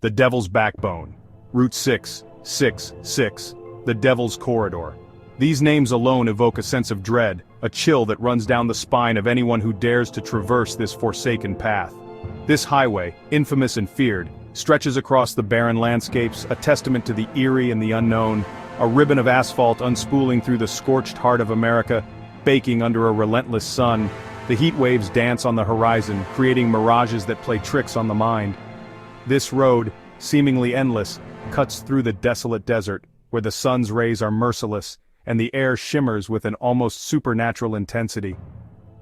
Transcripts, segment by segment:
The Devil's Backbone, Route 666, the Devil's Corridor. These names alone evoke a sense of dread, a chill that runs down the spine of anyone who dares to traverse this forsaken path. This highway, infamous and feared, stretches across the barren landscapes, a testament to the eerie and the unknown, a ribbon of asphalt unspooling through the scorched heart of America, baking under a relentless sun. The heat waves dance on the horizon, creating mirages that play tricks on the mind. This road, seemingly endless, cuts through the desolate desert, where the sun's rays are merciless, and the air shimmers with an almost supernatural intensity.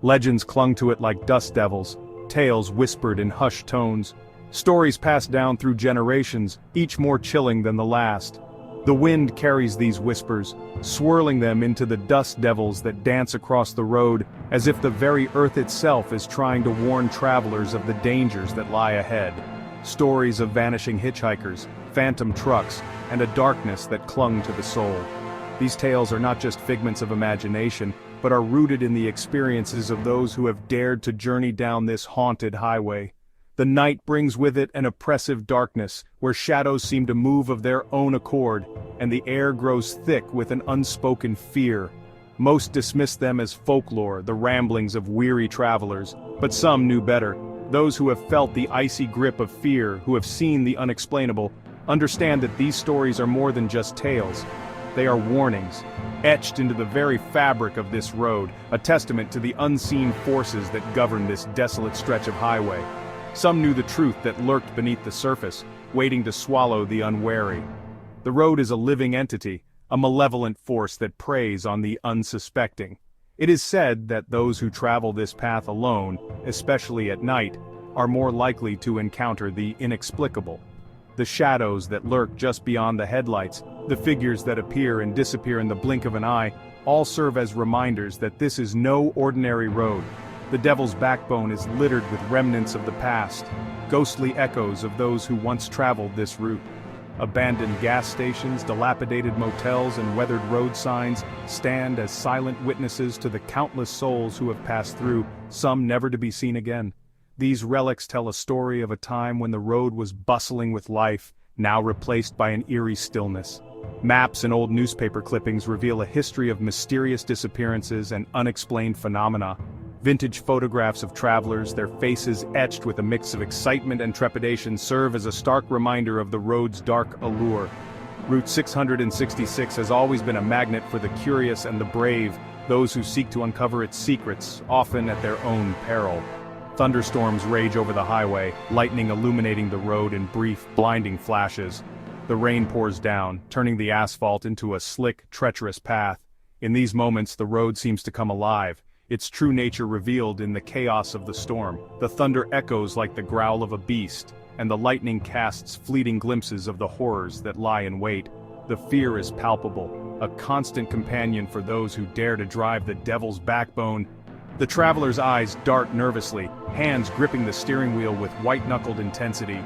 Legends clung to it like dust devils, tales whispered in hushed tones, stories passed down through generations, each more chilling than the last. The wind carries these whispers, swirling them into the dust devils that dance across the road, as if the very earth itself is trying to warn travelers of the dangers that lie ahead. Stories of vanishing hitchhikers, phantom trucks, and a darkness that clung to the soul. These tales are not just figments of imagination, but are rooted in the experiences of those who have dared to journey down this haunted highway. The night brings with it an oppressive darkness, where shadows seem to move of their own accord, and the air grows thick with an unspoken fear. Most dismiss them as folklore, the ramblings of weary travelers, but some knew better. Those who have felt the icy grip of fear, who have seen the unexplainable, understand that these stories are more than just tales. They are warnings, etched into the very fabric of this road, a testament to the unseen forces that govern this desolate stretch of highway. Some knew the truth that lurked beneath the surface, waiting to swallow the unwary. The road is a living entity, a malevolent force that preys on the unsuspecting. It is said that those who travel this path alone, especially at night, are more likely to encounter the inexplicable. The shadows that lurk just beyond the headlights, the figures that appear and disappear in the blink of an eye, all serve as reminders that this is no ordinary road. The Devil's Backbone is littered with remnants of the past, ghostly echoes of those who once traveled this route. Abandoned gas stations, dilapidated motels, and weathered road signs stand as silent witnesses to the countless souls who have passed through, some never to be seen again. These relics tell a story of a time when the road was bustling with life, now replaced by an eerie stillness. Maps and old newspaper clippings reveal a history of mysterious disappearances and unexplained phenomena. Vintage photographs of travelers, their faces etched with a mix of excitement and trepidation, serve as a stark reminder of the road's dark allure. Route 666 has always been a magnet for the curious and the brave, those who seek to uncover its secrets, often at their own peril. Thunderstorms rage over the highway, lightning illuminating the road in brief, blinding flashes. The rain pours down, turning the asphalt into a slick, treacherous path. In these moments, the road seems to come alive, its true nature revealed in the chaos of the storm. The thunder echoes like the growl of a beast, and the lightning casts fleeting glimpses of the horrors that lie in wait. The fear is palpable, a constant companion for those who dare to drive the Devil's Backbone. The traveler's eyes dart nervously, hands gripping the steering wheel with white-knuckled intensity.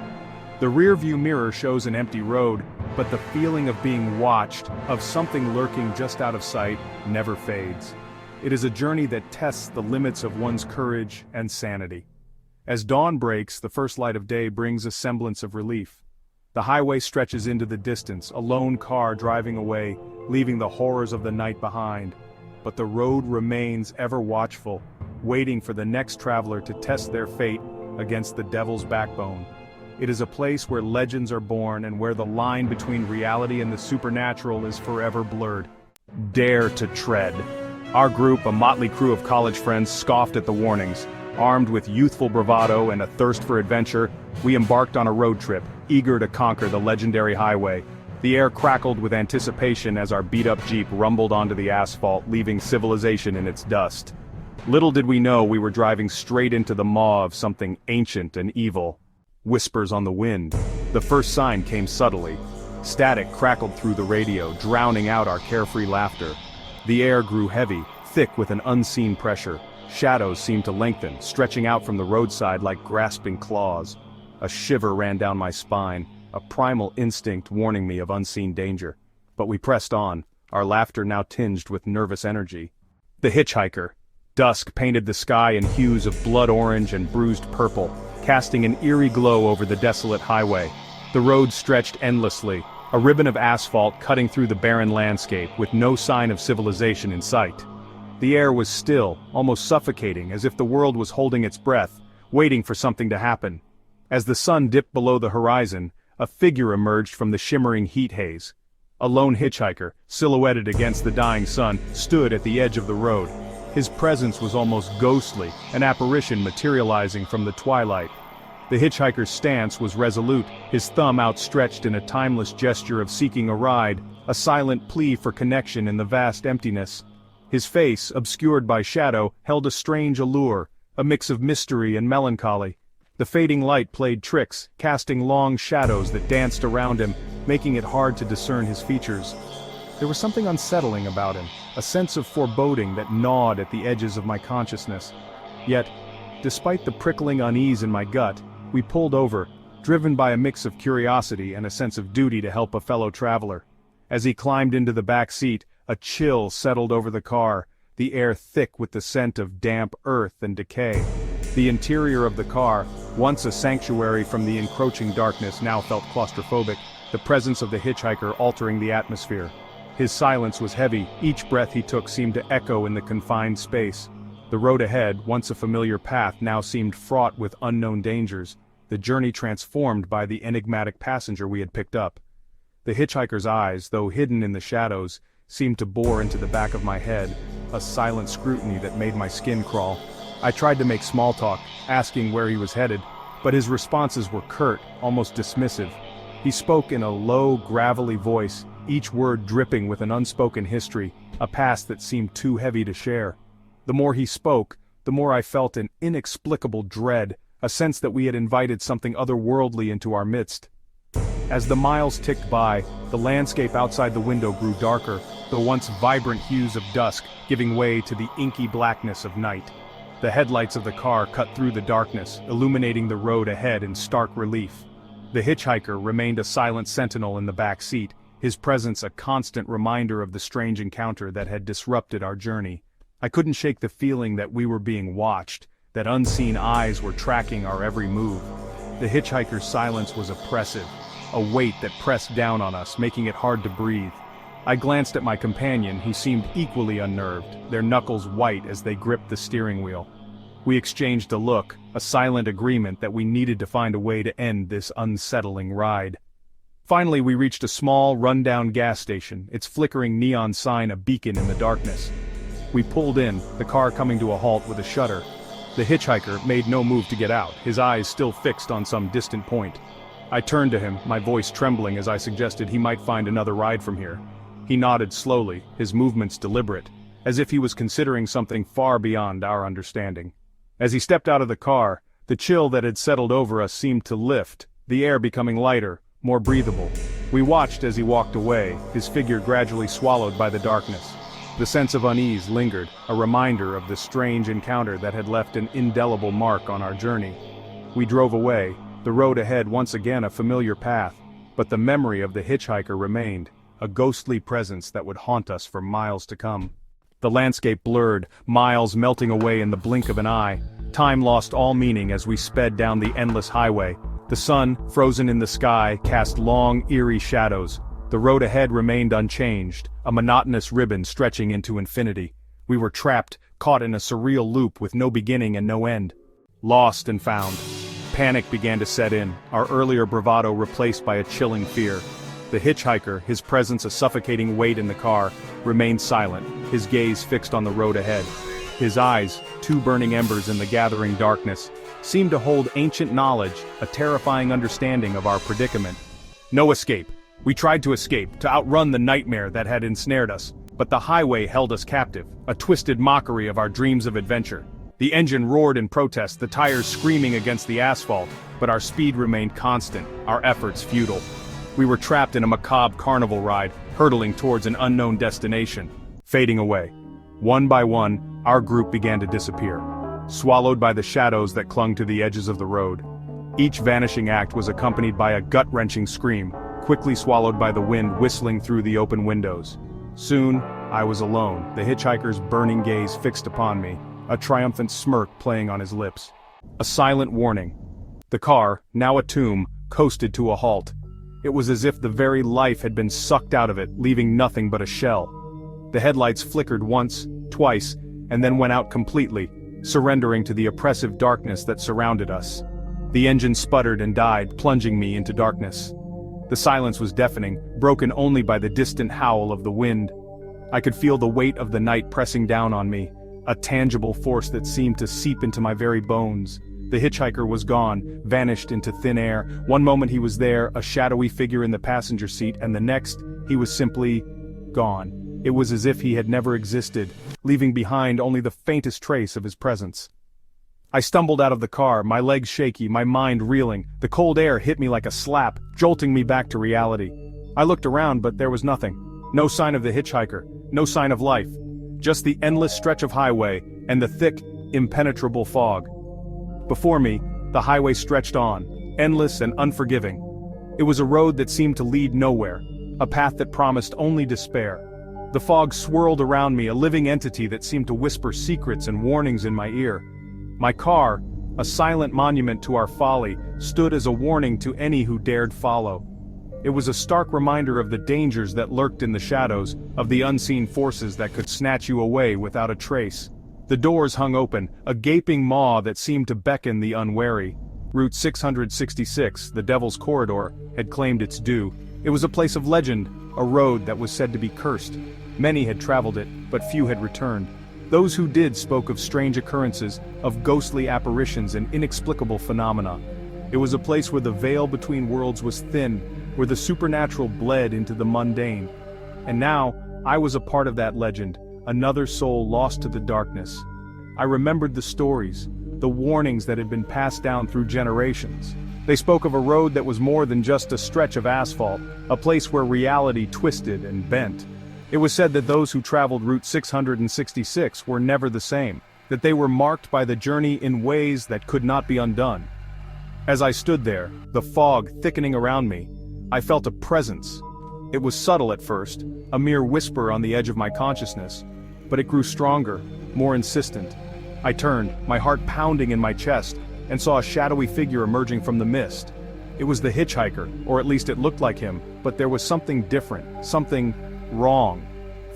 The rear-view mirror shows an empty road, but the feeling of being watched, of something lurking just out of sight, never fades. It is a journey that tests the limits of one's courage and sanity. As dawn breaks, the first light of day brings a semblance of relief. The highway stretches into the distance, a lone car driving away, leaving the horrors of the night behind. But the road remains ever watchful, waiting for the next traveler to test their fate against the Devil's Backbone. It is a place where legends are born and where the line between reality and the supernatural is forever blurred. Dare to tread. Our group, a motley crew of college friends, scoffed at the warnings. Armed with youthful bravado and a thirst for adventure, we embarked on a road trip, eager to conquer the legendary highway. The air crackled with anticipation as our beat-up Jeep rumbled onto the asphalt, leaving civilization in its dust. Little did we know we were driving straight into the maw of something ancient and evil. Whispers on the wind. The first sign came subtly. Static crackled through the radio, drowning out our carefree laughter. The air grew heavy, thick with an unseen pressure. Shadows seemed to lengthen, stretching out from the roadside like grasping claws. A shiver ran down my spine, a primal instinct warning me of unseen danger. But we pressed on, our laughter now tinged with nervous energy. The Hitchhiker. Dusk painted the sky in hues of blood orange and bruised purple, casting an eerie glow over the desolate highway. The road stretched endlessly, a ribbon of asphalt cutting through the barren landscape with no sign of civilization in sight. The air was still, almost suffocating, as if the world was holding its breath, waiting for something to happen. As the sun dipped below the horizon, a figure emerged from the shimmering heat haze. A lone hitchhiker, silhouetted against the dying sun, stood at the edge of the road. His presence was almost ghostly, an apparition materializing from the twilight. The hitchhiker's stance was resolute, his thumb outstretched in a timeless gesture of seeking a ride, a silent plea for connection in the vast emptiness. His face, obscured by shadow, held a strange allure, a mix of mystery and melancholy. The fading light played tricks, casting long shadows that danced around him, making it hard to discern his features. There was something unsettling about him, a sense of foreboding that gnawed at the edges of my consciousness. Yet, despite the prickling unease in my gut, we pulled over, driven by a mix of curiosity and a sense of duty to help a fellow traveler. As he climbed into the back seat, a chill settled over the car, the air thick with the scent of damp earth and decay. The interior of the car, once a sanctuary from the encroaching darkness, now felt claustrophobic, the presence of the hitchhiker altering the atmosphere. His silence was heavy, each breath he took seemed to echo in the confined space. The road ahead, once a familiar path, now seemed fraught with unknown dangers, the journey transformed by the enigmatic passenger we had picked up. The hitchhiker's eyes, though hidden in the shadows, seemed to bore into the back of my head, a silent scrutiny that made my skin crawl. I tried to make small talk, asking where he was headed, but his responses were curt, almost dismissive. He spoke in a low, gravelly voice, each word dripping with an unspoken history, a past that seemed too heavy to share. The more he spoke, the more I felt an inexplicable dread, a sense that we had invited something otherworldly into our midst. As the miles ticked by, the landscape outside the window grew darker, the once vibrant hues of dusk giving way to the inky blackness of night. The headlights of the car cut through the darkness, illuminating the road ahead in stark relief. The hitchhiker remained a silent sentinel in the back seat, his presence a constant reminder of the strange encounter that had disrupted our journey. I couldn't shake the feeling that we were being watched, that unseen eyes were tracking our every move. The hitchhiker's silence was oppressive, a weight that pressed down on us, making it hard to breathe. I glanced at my companion, who seemed equally unnerved, their knuckles white as they gripped the steering wheel. We exchanged a look, a silent agreement that we needed to find a way to end this unsettling ride. Finally, we reached a small, run-down gas station, its flickering neon sign a beacon in the darkness. We pulled in, the car coming to a halt with a shudder. The hitchhiker made no move to get out, his eyes still fixed on some distant point. I turned to him, my voice trembling as I suggested he might find another ride from here. He nodded slowly, his movements deliberate, as if he was considering something far beyond our understanding. As he stepped out of the car, the chill that had settled over us seemed to lift, the air becoming lighter, more breathable. We watched as he walked away, his figure gradually swallowed by the darkness. The sense of unease lingered, a reminder of the strange encounter that had left an indelible mark on our journey. We drove away, the road ahead once again a familiar path, but the memory of the hitchhiker remained, a ghostly presence that would haunt us for miles to come. The landscape blurred, miles melting away in the blink of an eye. Time lost all meaning as we sped down the endless highway. The sun, frozen in the sky, cast long, eerie shadows. The road ahead remained unchanged, a monotonous ribbon stretching into infinity. We were trapped, caught in a surreal loop with no beginning and no end. Lost and found. Panic began to set in, our earlier bravado replaced by a chilling fear. The hitchhiker, his presence a suffocating weight in the car, remained silent, his gaze fixed on the road ahead. His eyes, two burning embers in the gathering darkness, seemed to hold ancient knowledge, a terrifying understanding of our predicament. No escape. We tried to escape, to outrun the nightmare that had ensnared us, but the highway held us captive, a twisted mockery of our dreams of adventure. The engine roared in protest, the tires screaming against the asphalt, but our speed remained constant, our efforts futile. We were trapped in a macabre carnival ride, hurtling towards an unknown destination, fading away. One by one, our group began to disappear, swallowed by the shadows that clung to the edges of the road. Each vanishing act was accompanied by a gut-wrenching scream, quickly swallowed by the wind whistling through the open windows. Soon, I was alone, the hitchhiker's burning gaze fixed upon me, a triumphant smirk playing on his lips. A silent warning. The car, now a tomb, coasted to a halt, It was as if the very life had been sucked out of it, leaving nothing but a shell. The headlights flickered once, twice, and then went out completely, surrendering to the oppressive darkness that surrounded us. The engine sputtered and died, plunging me into darkness. The silence was deafening, broken only by the distant howl of the wind. I could feel the weight of the night pressing down on me, a tangible force that seemed to seep into my very bones. The hitchhiker was gone, vanished into thin air. One moment he was there, a shadowy figure in the passenger seat, and the next, he was simply gone. It was as if he had never existed, leaving behind only the faintest trace of his presence. I stumbled out of the car, my legs shaky, my mind reeling. The cold air hit me like a slap, jolting me back to reality. I looked around, but there was nothing. No sign of the hitchhiker, no sign of life. Just the endless stretch of highway, and the thick, impenetrable fog. Before me, the highway stretched on, endless and unforgiving. It was a road that seemed to lead nowhere, a path that promised only despair. The fog swirled around me, a living entity that seemed to whisper secrets and warnings in my ear. My car, a silent monument to our folly, stood as a warning to any who dared follow. It was a stark reminder of the dangers that lurked in the shadows, of the unseen forces that could snatch you away without a trace. The doors hung open, a gaping maw that seemed to beckon the unwary. Route 666, the Devil's Corridor, had claimed its due. It was a place of legend, a road that was said to be cursed. Many had traveled it, but few had returned. Those who did spoke of strange occurrences, of ghostly apparitions and inexplicable phenomena. It was a place where the veil between worlds was thin, where the supernatural bled into the mundane. And now, I was a part of that legend, another soul lost to the darkness. I remembered the stories, the warnings that had been passed down through generations. They spoke of a road that was more than just a stretch of asphalt, a place where reality twisted and bent. It was said that those who traveled Route 666 were never the same, that they were marked by the journey in ways that could not be undone. As I stood there, the fog thickening around me, I felt a presence. It was subtle at first, a mere whisper on the edge of my consciousness, but it grew stronger, more insistent. I turned, my heart pounding in my chest, and saw a shadowy figure emerging from the mist. It was the hitchhiker, or at least it looked like him, but there was something different, something wrong.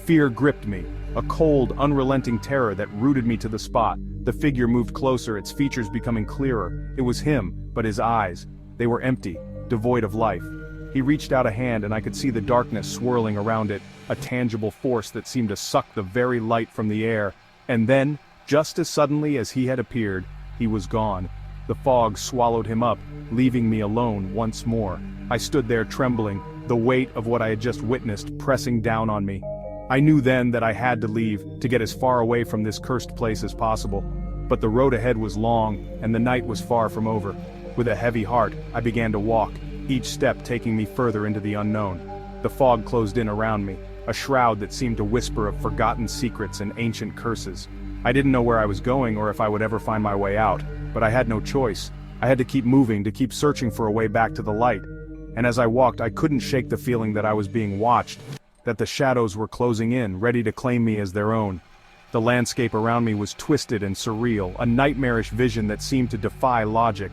Fear gripped me, a cold, unrelenting terror that rooted me to the spot. The figure moved closer, its features becoming clearer. It was him, but his eyes, they were empty, devoid of life. He reached out a hand and I could see the darkness swirling around it, a tangible force that seemed to suck the very light from the air. And then, just as suddenly as he had appeared, he was gone. The fog swallowed him up, leaving me alone once more. I stood there trembling, the weight of what I had just witnessed pressing down on me. I knew then that I had to leave, to get as far away from this cursed place as possible. But the road ahead was long, and the night was far from over. With a heavy heart, I began to walk, each step taking me further into the unknown. The fog closed in around me, a shroud that seemed to whisper of forgotten secrets and ancient curses. I didn't know where I was going or if I would ever find my way out, but I had no choice. I had to keep moving, to keep searching for a way back to the light. And as I walked, I couldn't shake the feeling that I was being watched, that the shadows were closing in, ready to claim me as their own. The landscape around me was twisted and surreal, a nightmarish vision that seemed to defy logic.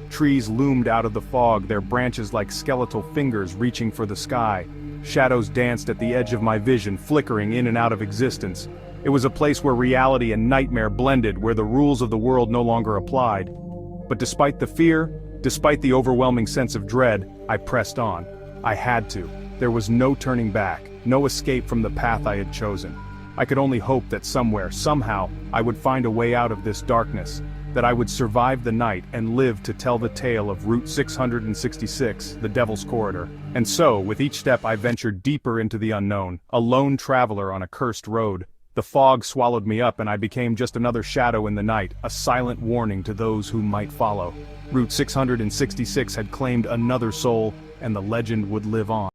Trees loomed out of the fog, their branches like skeletal fingers reaching for the sky. Shadows danced at the edge of my vision, flickering in and out of existence. It was a place where reality and nightmare blended, where the rules of the world no longer applied. But despite the fear, despite the overwhelming sense of dread, I pressed on. I had to. There was no turning back, no escape from the path I had chosen. I could only hope that somewhere, somehow, I would find a way out of this darkness, that I would survive the night and live to tell the tale of Route 666, the Devil's Corridor. And so, with each step I ventured deeper into the unknown, a lone traveler on a cursed road. The fog swallowed me up and I became just another shadow in the night, a silent warning to those who might follow. Route 666 had claimed another soul, and the legend would live on.